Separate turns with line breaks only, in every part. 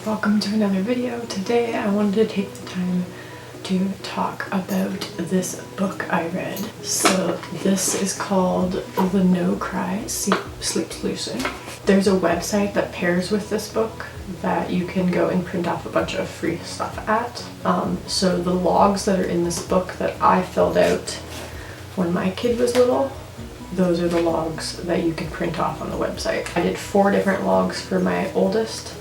welcome to another video. Today I wanted to take the time to talk about this book I read. So this is called The No Cry Sleep Solution. There's a website that pairs with this book that you can go and print off a bunch of free stuff at. So the logs that are in this book that I filled out when my kid was little, those are the logs that you can print off on the website. I did 4 different logs for my oldest.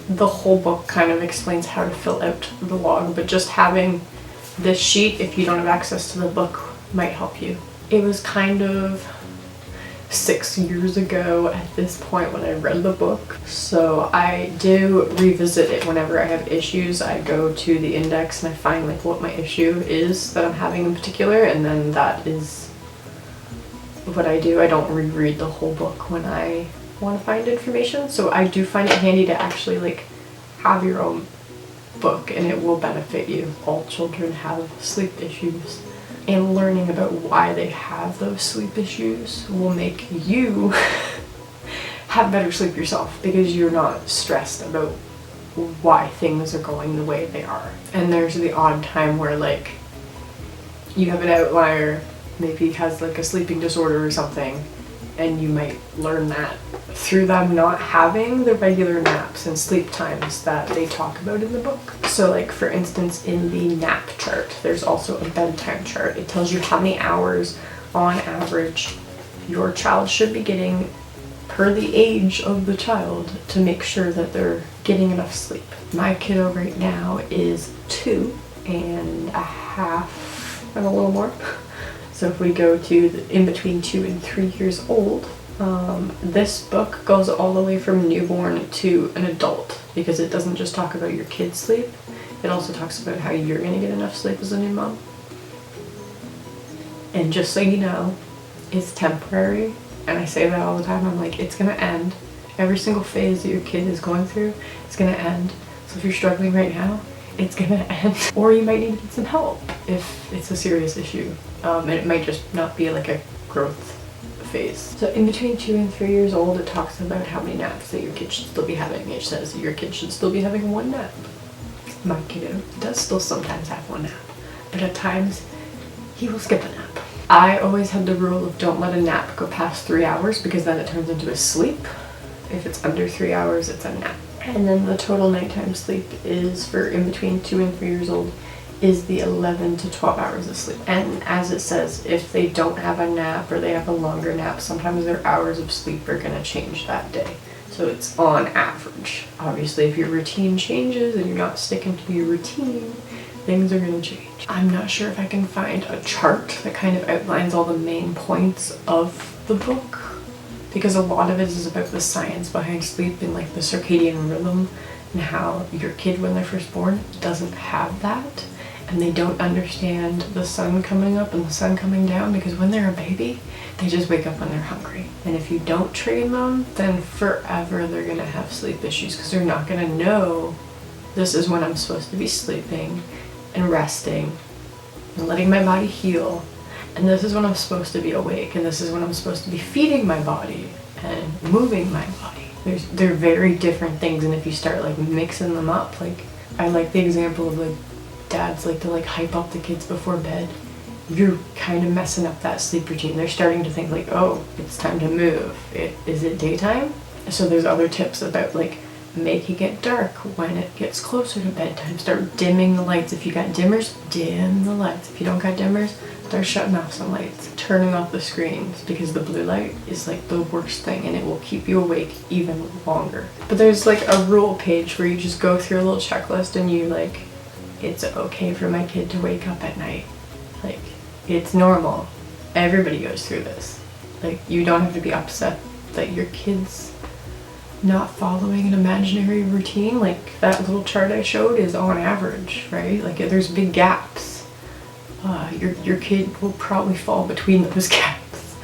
The whole book kind of explains how to fill out the log, but just having this sheet, if you don't have access to the book, might help you. It was kind of 6 years ago at this point when I read the book, so I do revisit it whenever I have issues. I go to the index and I find like what my issue is that I'm having in particular, and then that is what I do. I don't reread the whole book when I want to find information, so I do find it handy to actually like have your own book, and it will benefit you. All children have sleep issues, and learning about why they have those sleep issues will make you have better sleep yourself, because you're not stressed about why things are going the way they are. And there's the odd time where like you have an outlier, maybe has like a sleeping disorder or something, and you might learn that through them not having the regular naps and sleep times that they talk about in the book. So like for instance, in the nap chart, there's also a bedtime chart. It tells you how many hours on average your child should be getting per the age of the child to make sure that they're getting enough sleep. My kiddo right now is 2.5 and a little more. So if we go to in between 2 and 3 years old, this book goes all the way from newborn to an adult, because it doesn't just talk about your kid's sleep, it also talks about how you're going to get enough sleep as a new mom. And just so you know, it's temporary, and I say that all the time. I'm like, it's going to end. Every single phase that your kid is going through is going to end. So if you're struggling right now, it's gonna end. Or you might need to get some help if it's a serious issue. And it might just not be like a growth phase. So in between 2 and 3 years old, it talks about how many naps that your kid should still be having. It says your kid should still be having 1 nap. My kiddo does still sometimes have 1 nap, but at times he will skip a nap. I always had the rule of don't let a nap go past 3 hours, because then it turns into a sleep. If it's under 3 hours, it's a nap. And then the total nighttime sleep is for in between 2 and 3 years old is the 11 to 12 hours of sleep. And as it says, if they don't have a nap or they have a longer nap, sometimes their hours of sleep are going to change that day. So it's on average. Obviously, if your routine changes and you're not sticking to your routine, things are going to change. I'm not sure if I can find a chart that kind of outlines all the main points of the book, because a lot of it is about the science behind sleep and like the circadian rhythm, and how your kid when they're first born doesn't have that, and they don't understand the sun coming up and the sun coming down, because when they're a baby they just wake up when they're hungry, and if you don't train them, then forever they're gonna have sleep issues, because they're not gonna know this is when I'm supposed to be sleeping and resting and letting my body heal, and this is when I'm supposed to be awake, and this is when I'm supposed to be feeding my body and moving my body. They're very different things, and if you start like mixing them up, like I like the example of like dads like to like hype up the kids before bed. You're kind of messing up that sleep routine. They're starting to think like, oh, it's time to move. Is it daytime? So there's other tips about like making it dark when it gets closer to bedtime. Start dimming the lights. If you got dimmers, dim the lights. If you don't got dimmers, start shutting off some lights. Turning off the screens, because the blue light is like the worst thing, and it will keep you awake even longer. But there's like a rule page where you just go through a little checklist, and you like, it's okay for my kid to wake up at night. Like, it's normal. Everybody goes through this. Like, you don't have to be upset that your kid's not following an imaginary routine. Like that little chart I showed is on average, right? Like there's big gaps. Your kid will probably fall between those gaps,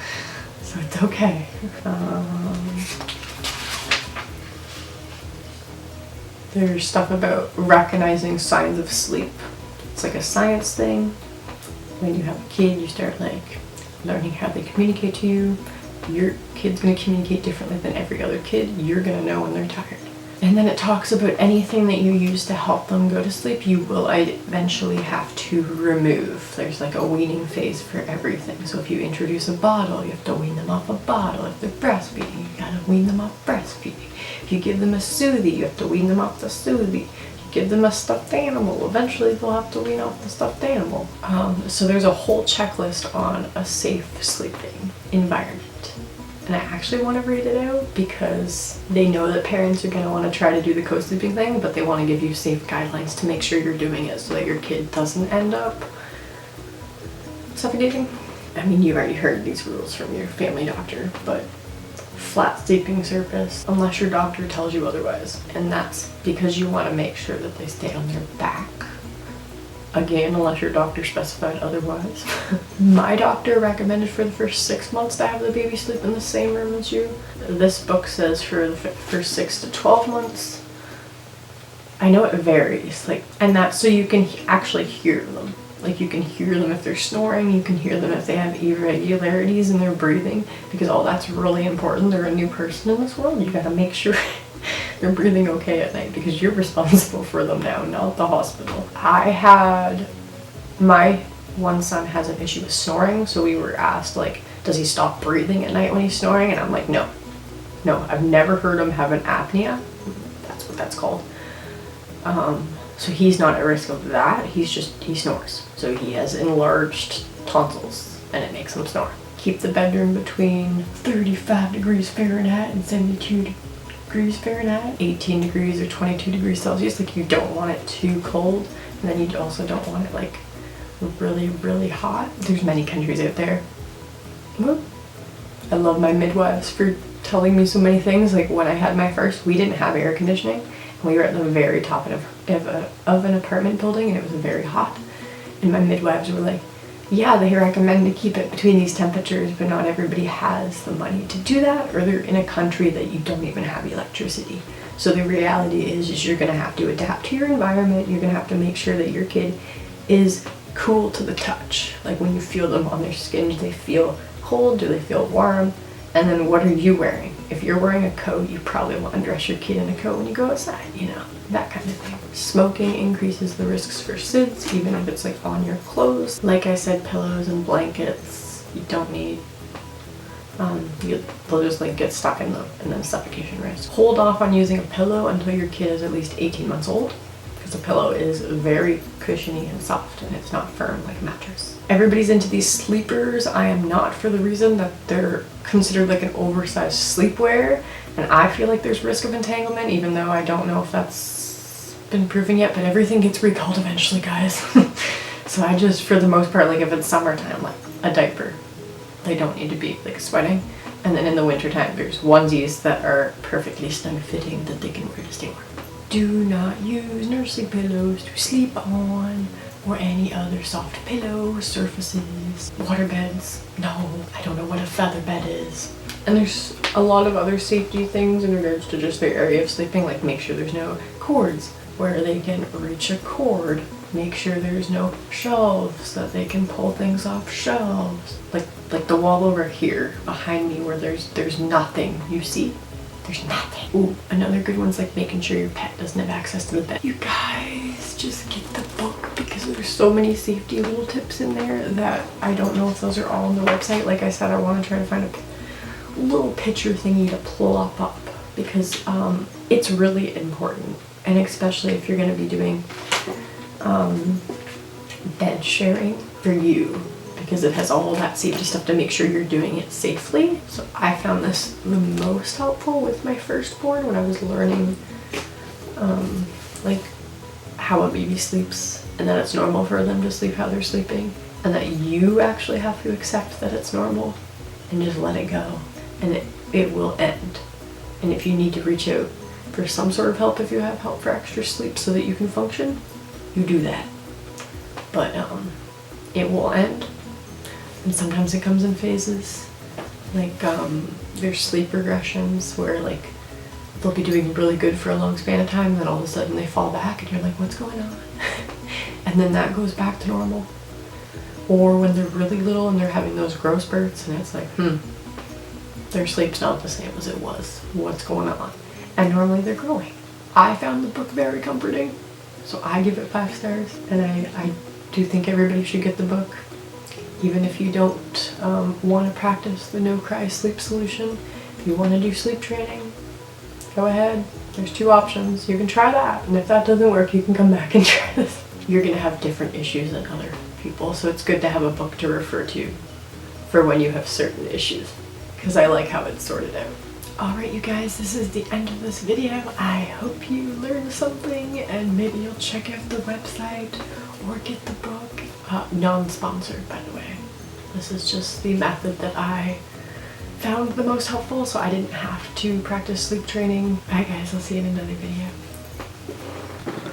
so it's okay. There's stuff about recognizing signs of sleep. It's like a science thing. When you have a kid, you start like learning how they communicate to you. Your kid's going to communicate differently than every other kid. You're going to know when they're tired. And then it talks about anything that you use to help them go to sleep, you will eventually have to remove. There's like a weaning phase for everything. So if you introduce a bottle, you have to wean them off a bottle. If they're breastfeeding, you gotta wean them off breastfeeding. If you give them a Soothie, you have to wean them off the Soothie. Give them a stuffed animal, eventually they'll have to wean off the stuffed animal. So there's a whole checklist on a safe sleeping environment. And I actually want to read it out because they know that parents are going to want to try to do the co-sleeping thing, but they want to give you safe guidelines to make sure you're doing it so that your kid doesn't end up suffocating. I mean, you already heard these rules from your family doctor, but flat sleeping surface unless your doctor tells you otherwise, and that's because you want to make sure that they stay on their back, again unless your doctor specified otherwise. My doctor recommended for the first 6 months to have the baby sleep in the same room as you. This book says for the first 6 to 12 months. I know it varies, like, and that's so you can actually hear them. Like, you can hear them if they're snoring, you can hear them if they have irregularities in their breathing, because all that's really important. They're a new person in this world. You gotta make sure they're breathing okay at night because you're responsible for them now, not the hospital. My one son has an issue with snoring, so we were asked, like, does he stop breathing at night when he's snoring? And I'm like, no, I've never heard him have an apnea. That's what that's called. So he's not at risk of that. He snores. So he has enlarged tonsils and it makes him snore. Keep the bedroom between 35 degrees Fahrenheit and 72 degrees Fahrenheit, 18 degrees or 22 degrees Celsius. Like, you don't want it too cold, and then you also don't want it like really, really hot. There's many countries out there. I love my midwives for telling me so many things. Like, when I had my first, we didn't have air conditioning, and we were at the very top of an apartment building, and it was very hot. And my midwives were like, yeah, they recommend to keep it between these temperatures, but not everybody has the money to do that, or they're in a country that you don't even have electricity. So the reality is you're gonna have to adapt to your environment. You're gonna have to make sure that your kid is cool to the touch. Like, when you feel them on their skin, do they feel cold? Do they feel warm? And then what are you wearing? If you're wearing a coat, you probably want to dress your kid in a coat when you go outside, you know, that kind of thing. Smoking increases the risks for SIDS, even if it's like on your clothes. Like I said, pillows and blankets, you don't need, they'll just like get stuck in them, and then suffocation risk. Hold off on using a pillow until your kid is at least 18 months old, because a pillow is very cushiony and soft and it's not firm like a mattress. Everybody's into these sleepers. I am not, for the reason that they're considered like an oversized sleepwear, and I feel like there's risk of entanglement, even though I don't know if that's been proven yet, but everything gets recalled eventually, guys. So I just, for the most part, like if it's summertime, like a diaper, they don't need to be like sweating. And then in the wintertime, there's onesies that are perfectly snug fitting that they can wear to stay warm. Do not use nursery pillows to sleep on, or any other soft pillow surfaces. Water beds, no, I don't know what a feather bed is. And there's a lot of other safety things in regards to just their area of sleeping, like make sure there's no cords where they can reach a cord. Make sure there's no shelves that they can pull things off shelves. Like the wall over here behind me where there's nothing, you see? There's nothing. Ooh, another good one's like making sure your pet doesn't have access to the bed. You guys, just get the book, because there's so many safety little tips in there that I don't know if those are all on the website. Like I said, I want to try to find a little picture thingy to pull up because it's really important, and especially if you're going to be doing bed sharing for you, because it has all that safety stuff to make sure you're doing it safely. So I found this the most helpful with my firstborn when I was learning like how a baby sleeps, and that it's normal for them to sleep how they're sleeping, and that you actually have to accept that it's normal and just let it go, and it will end. And if you need to reach out for some sort of help, if you have help for extra sleep so that you can function, you do that. But it will end. And sometimes it comes in phases, like there's sleep regressions where like they'll be doing really good for a long span of time, and then all of a sudden they fall back and you're like, what's going on? And then that goes back to normal. Or when they're really little and they're having those growth spurts, and it's like, their sleep's not the same as it was. What's going on? And normally they're growing. I found the book very comforting, so I give it 5 stars, and I do think everybody should get the book. Even if you don't want to practice the no-cry sleep solution, if you want to do sleep training, go ahead. There's 2 options. You can try that, and if that doesn't work, you can come back and try this. You're going to have different issues than other people, so it's good to have a book to refer to for when you have certain issues, because I like how it's sorted out. Alright you guys, this is the end of this video. I hope you learned something, and maybe you'll check out the website or get the book. Non-sponsored, by the way. This is just the method that I found the most helpful, so I didn't have to practice sleep training. Alright guys, I'll see you in another video.